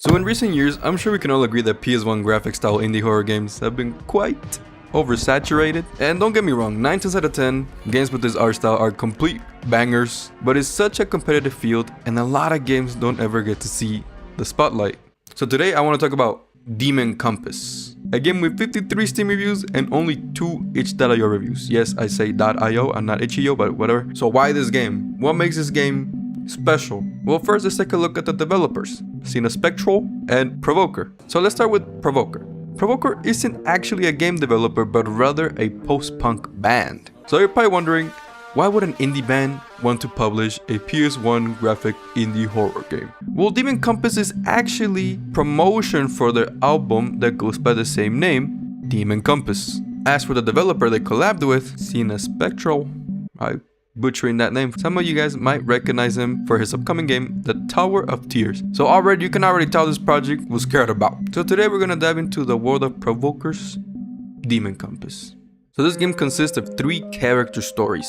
So in recent years, I'm sure we can all agree that PS1 graphic style indie horror games have been quite oversaturated. And don't get me wrong, 9 times out of 10, games with this art style are complete bangers, but it's such a competitive field and a lot of games don't ever get to see the spotlight. So today I want to talk about Demon Compass, a game with 53 Steam reviews and only 2 itch.io reviews. Yes, I say .io and not itch.io, but whatever. So why this game? What makes this game special? Well, first let's take a look at the developers, ScareyCrow and Provoker. So let's start with Provoker. Provoker isn't actually a game developer, but rather a post-punk band. So you're probably wondering, why would an indie band want to publish a PS1 graphic indie horror game? Well, Demon Compass is actually promotion for their album that goes by the same name, Demon Compass. As for the developer they collabed with, ScareyCrow, I'm butchering that name. Some of you guys might recognize him for his upcoming game, The Tower of Tears. So already you can already tell this project was cared about. So today we're gonna dive into the world of Provoker's Demon Compass. So this game consists of 3 character stories,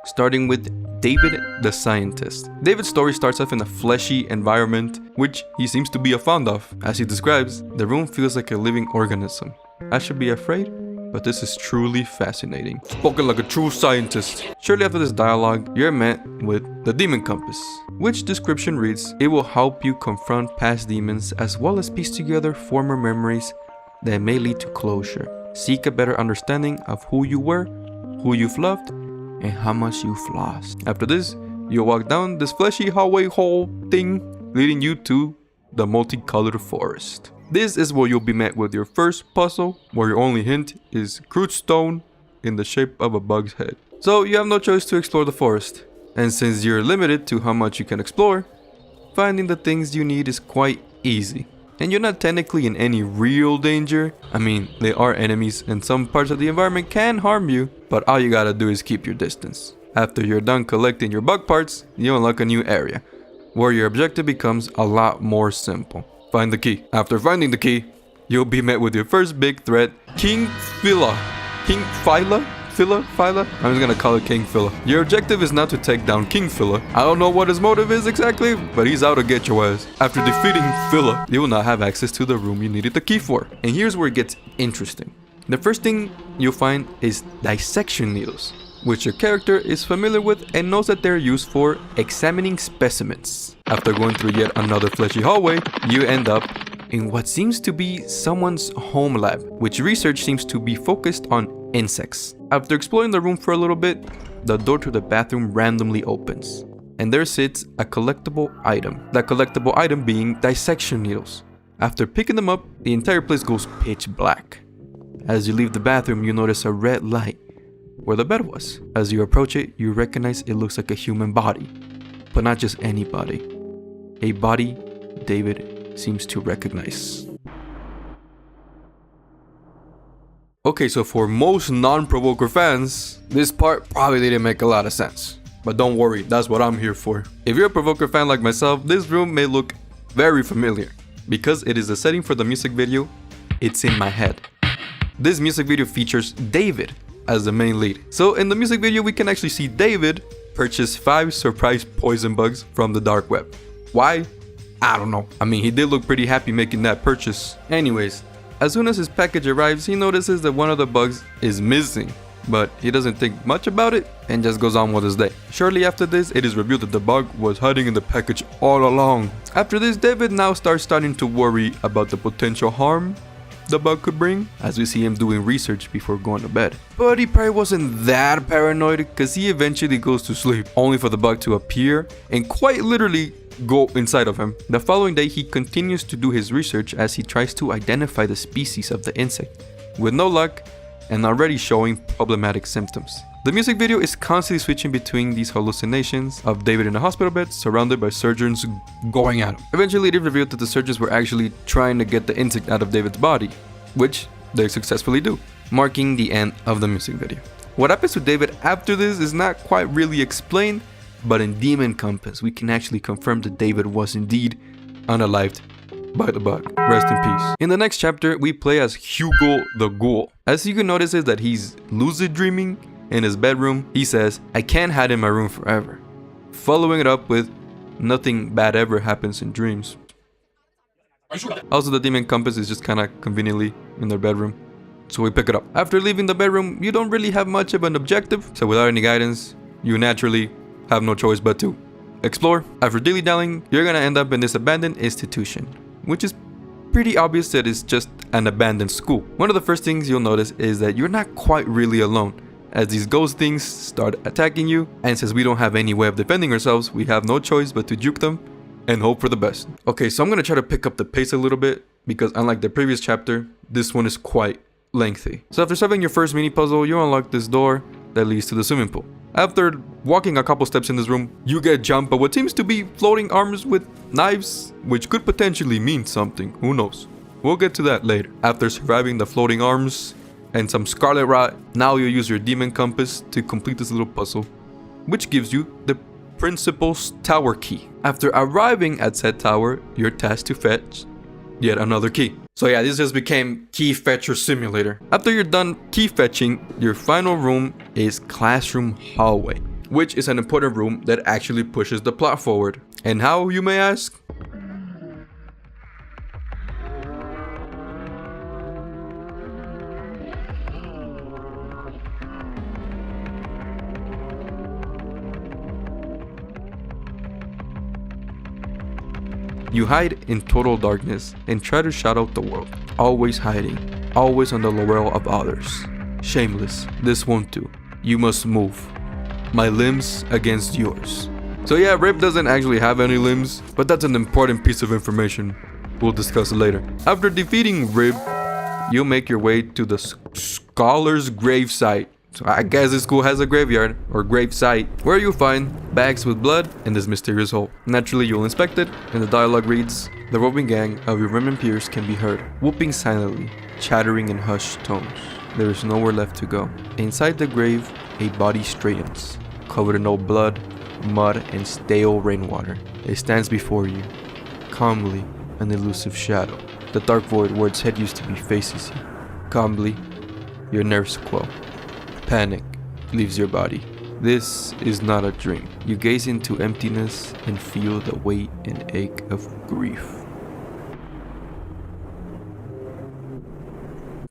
starting with David the Scientist. David's story starts off in a fleshy environment, which he seems to be fond of. As he describes, the room feels like a living organism. I should be afraid, but this is truly fascinating. Spoken like a true scientist. Shortly after this dialogue, you're met with the Demon Compass, which description reads, it will help you confront past demons as well as piece together former memories that may lead to closure. Seek a better understanding of who you were, who you've loved, and how much you've lost. After this, you'll walk down this fleshy hallway hole thing, leading you to the multicolored forest. This is where you'll be met with your first puzzle, where your only hint is crude stone in the shape of a bug's head. So you have no choice to explore the forest, and since you're limited to how much you can explore, finding the things you need is quite easy. And you're not technically in any real danger. I mean, there are enemies and some parts of the environment can harm you, but all you gotta do is keep your distance. After you're done collecting your bug parts, you unlock a new area, where your objective becomes a lot more simple. Find the key. After finding the key, you'll be met with your first big threat, King Phila. I'm just gonna call it King Phila. Your objective is not to take down King Phila. I don't know what his motive is exactly, but he's out to get your ass. After defeating Phila, you will now have access to the room you needed the key for. And here's where it gets interesting. The first thing you'll find is dissection needles, which your character is familiar with and knows that they're used for examining specimens. After going through yet another fleshy hallway, you end up in what seems to be someone's home lab, which research seems to be focused on insects. After exploring the room for a little bit, the door to the bathroom randomly opens, and there sits a collectible item. That collectible item being dissection needles. After picking them up, the entire place goes pitch black. As you leave the bathroom, you notice a red light where the bed was. As you approach it, you recognize it looks like a human body, but not just any body. A body David seems to recognize. Okay, so for most non-Provoker fans, this part probably didn't make a lot of sense. But don't worry, that's what I'm here for. If you're a Provoker fan like myself, this room may look very familiar, because it is the setting for the music video, It's in My Head. This music video features David as the main lead. So in the music video, we can actually see David purchase 5 surprise poison bugs from the dark web. Why? I don't know. I mean, he did look pretty happy making that purchase. Anyways, as soon as his package arrives, he notices that one of the bugs is missing, but he doesn't think much about it and just goes on with his day. Shortly after this, it is revealed that the bug was hiding in the package all along. After this, David now starting to worry about the potential harm the bug could bring, as we see him doing research before going to bed. But he probably wasn't that paranoid, because he eventually goes to sleep, only for the bug to appear and quite literally go inside of him. The following day, he continues to do his research as he tries to identify the species of the insect, with no luck and already showing problematic symptoms. The music video is constantly switching between these hallucinations of David in a hospital bed surrounded by surgeons going at him. Eventually, it is revealed that the surgeons were actually trying to get the insect out of David's body, which they successfully do, marking the end of the music video. What happens to David after this is not quite really explained, but in Demon Compass, we can actually confirm that David was indeed unalived by the bug. Rest in peace. In the next chapter, we play as Hugo the Ghoul. As Hugo notices that he's lucid dreaming in his bedroom, he says, I can't hide in my room forever. Following it up with, nothing bad ever happens in dreams. Also, the demon compass is just kind of conveniently in their bedroom, so we pick it up. After leaving the bedroom, you don't really have much of an objective, so without any guidance, you naturally have no choice but to explore. After dilly-dallying, you're gonna end up in this abandoned institution, which is pretty obvious that it's just an abandoned school. One of the first things you'll notice is that you're not quite really alone, as these ghost things start attacking you, and since we don't have any way of defending ourselves, we have no choice but to juke them and hope for the best. Okay, so I'm gonna try to pick up the pace a little bit, because unlike the previous chapter, this one is quite lengthy. So after solving your first mini puzzle, you unlock this door that leads to the swimming pool. After walking a couple steps in this room, you get jumped by what seems to be floating arms with knives, which could potentially mean something, who knows. We'll get to that later. After surviving the floating arms and some scarlet rot, now you use your demon compass to complete this little puzzle, which gives you the principal's tower key. After arriving at said tower, you're tasked to fetch yet another key. So yeah, this just became Key Fetcher Simulator. After you're done key fetching, your final room is Classroom Hallway, which is an important room that actually pushes the plot forward. And how, you may ask? You hide in total darkness and try to shut out the world. Always hiding, always on the laurel of others. Shameless, this won't do. You must move. My limbs against yours. So yeah, Rip doesn't actually have any limbs, but that's an important piece of information we'll discuss later. After defeating Rib, you'll make your way to the scholar's gravesite. So I guess this school has a graveyard, or gravesite, where you'll find bags with blood and this mysterious hole. Naturally, you'll inspect it, and the dialogue reads, "The roving gang of your remnant peers can be heard, whooping silently, chattering in hushed tones. There is nowhere left to go. Inside the grave, a body straightens, covered in old blood, mud, and stale rainwater. It stands before you, calmly, an elusive shadow. The dark void where its head used to be faces you. Calmly, your nerves quell. Panic leaves your body. This is not a dream. You gaze into emptiness and feel the weight and ache of grief."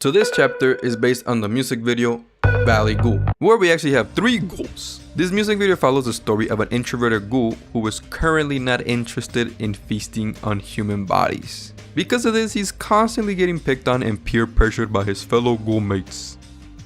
So this chapter is based on the music video Valley Ghoul, where we actually have 3 ghouls. This music video follows the story of an introverted ghoul who is currently not interested in feasting on human bodies. Because of this, he's constantly getting picked on and peer pressured by his fellow ghoul mates.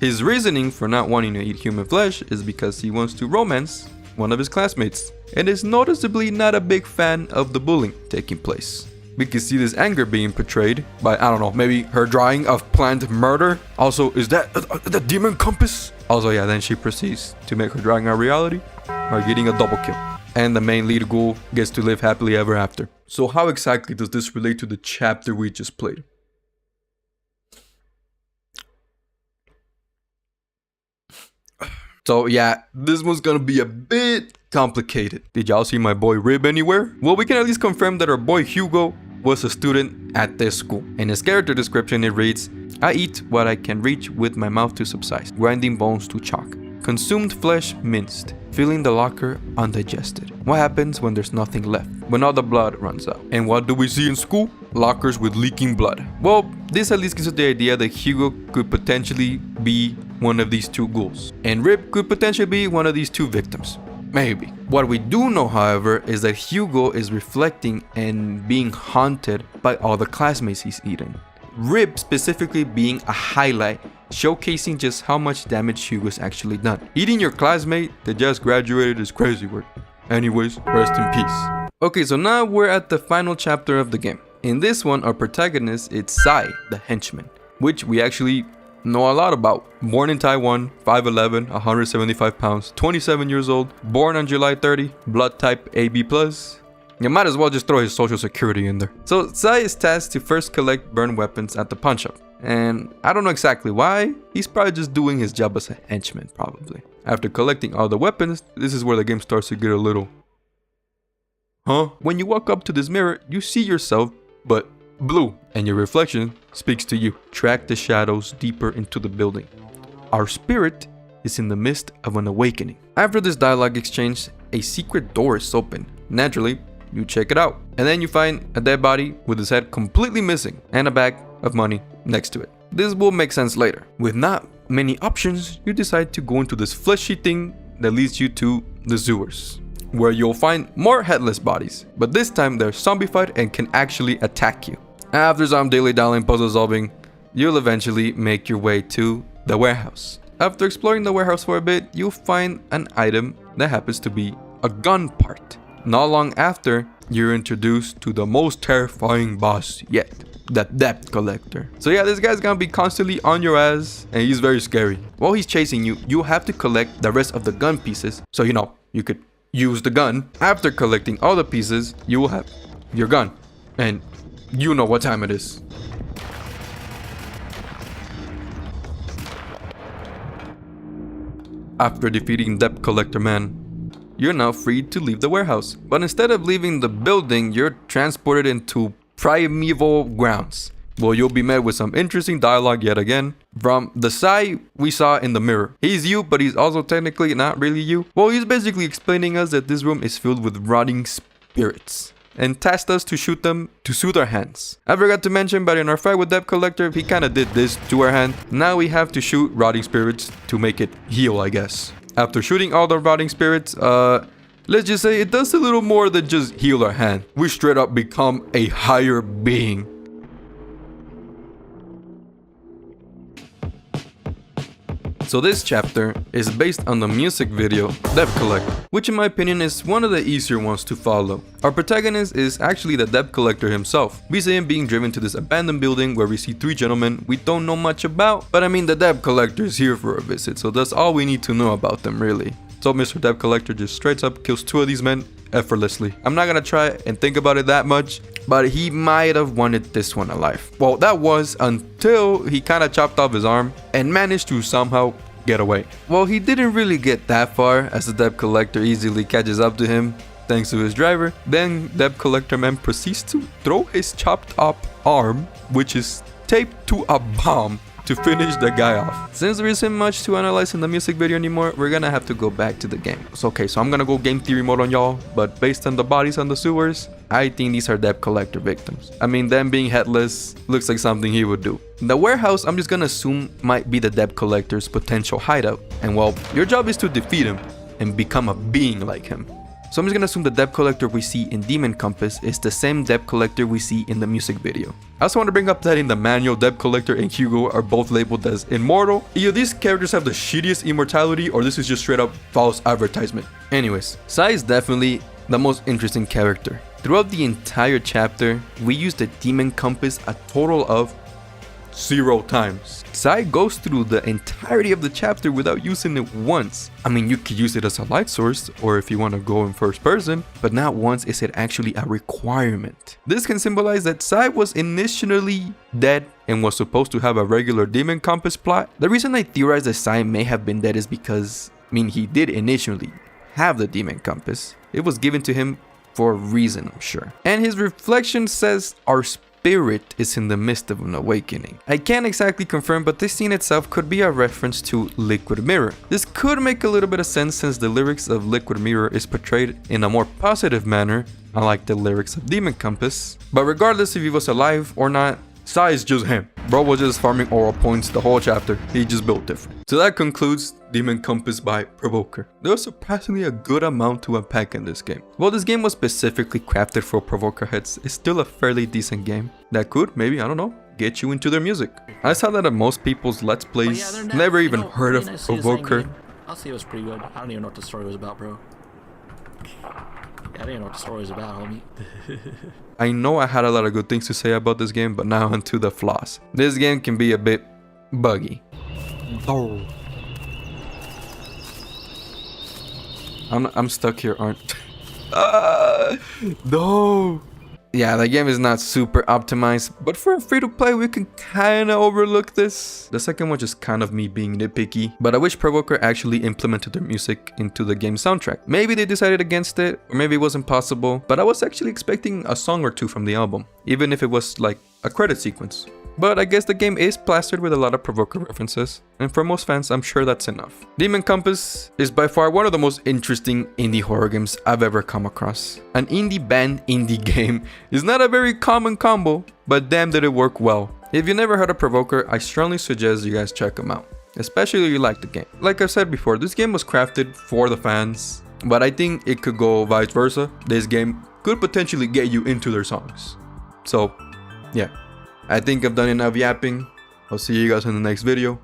His reasoning for not wanting to eat human flesh is because he wants to romance one of his classmates, and is noticeably not a big fan of the bullying taking place. We can see this anger being portrayed by, I don't know, maybe her drawing of planned murder. Also, is that the demon compass? Also, yeah, then she proceeds to make her drawing a reality by getting a double kill. And the main lead ghoul gets to live happily ever after. So how exactly does this relate to the chapter we just played? So yeah, this one's gonna be a bit complicated. Did y'all see my boy Rib anywhere? Well, we can at least confirm that our boy Hugo was a student at this school. In his character description, it reads, "I eat what I can reach with my mouth to subsist, grinding bones to chalk, consumed flesh minced, filling the locker undigested. What happens when there's nothing left? When all the blood runs out. And what do we see in school? Lockers with leaking blood." Well, this at least gives us the idea that Hugo could potentially be one of these 2 ghouls, and Rip could potentially be one of these 2 victims. Maybe. What we do know, however, is that Hugo is reflecting and being haunted by all the classmates he's eaten. Rib specifically being a highlight, showcasing just how much damage Hugo's actually done. Eating your classmate that just graduated is crazy work. Anyways, rest in peace. Okay, so now we're at the final chapter of the game. In this one, our protagonist is Sai, the henchman, which we actually know a lot about. Born in Taiwan, 5'11", 175 pounds, 27 years old, born on July 30, blood type AB+. You might as well just throw his social security in there. So Sai is tasked to first collect burned weapons at the pawn shop. And I don't know exactly why, he's probably just doing his job as a henchman, probably. After collecting all the weapons, this is where the game starts to get a little... Huh? When you walk up to this mirror, you see yourself, but blue, and your reflection speaks to you. Track the shadows deeper into the building. Our spirit is in the midst of an awakening. After this dialogue exchange, a secret door is open. Naturally, you check it out. And then you find a dead body with his head completely missing and a bag of money next to it. This will make sense later. With not many options, you decide to go into this fleshy thing that leads you to the sewers, where you'll find more headless bodies, but this time they're zombified and can actually attack you. After some dilly-dallying puzzle solving, you'll eventually make your way to the warehouse. After exploring the warehouse for a bit, you'll find an item that happens to be a gun part. Not long after, you're introduced to the most terrifying boss yet, the debt collector. So yeah, this guy's gonna be constantly on your ass and he's very scary. While he's chasing you, you have to collect the rest of the gun pieces, so you could use the gun. After collecting all the pieces, you will have your gun, and you know what time it is. After defeating Debt Collector Man, you're now free to leave the warehouse. But instead of leaving the building, you're transported into primeval grounds. Well, you'll be met with some interesting dialogue yet again from the Sai we saw in the mirror. He's you, but he's also technically not really you. Well, he's basically explaining us that this room is filled with rotting spirits and tasked us to shoot them to soothe our hands. I forgot to mention, but in our fight with Debt Collector, he kind of did this to our hand. Now we have to shoot rotting spirits to make it heal, I guess. After shooting all the rotting spirits, let's just say it does a little more than just heal our hand. We straight up become a higher being. So this chapter is based on the music video Debt Collector, which in my opinion is one of the easier ones to follow. Our protagonist is actually the Debt Collector himself. We see him being driven to this abandoned building where we see three gentlemen we don't know much about, but I mean the Debt Collector is here for a visit, so that's all we need to know about them really. So Mr. Debt Collector just straight up kills two of these men effortlessly. I'm not gonna try and think about it that much, but he might have wanted this one alive. Well, that was until he kind of chopped off his arm and managed to somehow get away. Well, he didn't really get that far as the Debt Collector easily catches up to him thanks to his driver. Then Debt Collector Man proceeds to throw his chopped up arm, which is taped to a bomb, to finish the guy off. Since there isn't much to analyze in the music video anymore, we're gonna have to go back to the game. So, okay, so I'm gonna go game theory mode on y'all, but based on the bodies on the sewers, I think these are Debt Collector victims. I mean, them being headless looks like something he would do. The warehouse, I'm just gonna assume, might be the Debt Collector's potential hideout. And well, your job is to defeat him and become a being like him. So I'm just gonna assume the Debt Collector we see in Demon Compass is the same Debt Collector we see in the music video. I also want to bring up that in the manual, Debt Collector and Hugo are both labeled as immortal. Either these characters have the shittiest immortality or this is just straight up false advertisement. Anyways, Sai is definitely the most interesting character. Throughout the entire chapter, we use the Demon Compass a total of 0 times. Sai goes through the entirety of the chapter without using it once. I mean, you could use it as a light source or if you want to go in first person, but not once is it actually a requirement. This can symbolize that Sai was initially dead and was supposed to have a regular Demon Compass plot. The reason I theorize that Sai may have been dead is because, I mean, he did initially have the Demon Compass. It was given to him for a reason, I'm sure. And his reflection says our spirit is in the midst of an awakening. I can't exactly confirm, but this scene itself could be a reference to Liquid Mirror. This could make a little bit of sense since the lyrics of Liquid Mirror is portrayed in a more positive manner, unlike the lyrics of Demon Compass. But regardless if he was alive or not, Sai is just him. Bro was just farming oral points the whole chapter. He just built different. So that concludes Demon Compass by Provoker. There was surprisingly a good amount to unpack in this game. While this game was specifically crafted for Provoker heads, it's still a fairly decent game that could, maybe, I don't know, get you into their music. I saw that most people's Let's Plays never even heard of Provoker. I'll say it was pretty good. I don't even know what the story was about, bro. I didn't even know what the story was about, homie. I know I had a lot of good things to say about this game, but now onto the flaws. This game can be a bit buggy. Oh. I'm stuck here, aren't no. Yeah, the game is not super optimized, but for a free-to-play, we can kind of overlook this. The second one just kind of me being nitpicky, but I wish Provoker actually implemented their music into the game soundtrack. Maybe they decided against it, or maybe it wasn't possible, but I was actually expecting a song or two from the album, even if it was like a credit sequence. But I guess the game is plastered with a lot of provoker references, and for most fans, I'm sure that's enough. Demon Compass is by far one of the most interesting indie horror games I've ever come across. An indie band indie game is not a very common combo, but damn did it work well. If you never heard of Provoker, I strongly suggest you guys check them out, especially if you like the game. Like I've said before, this game was crafted for the fans, but I think it could go vice versa. This game could potentially get you into their songs. So, yeah. I think I've done enough yapping. I'll see you guys in the next video.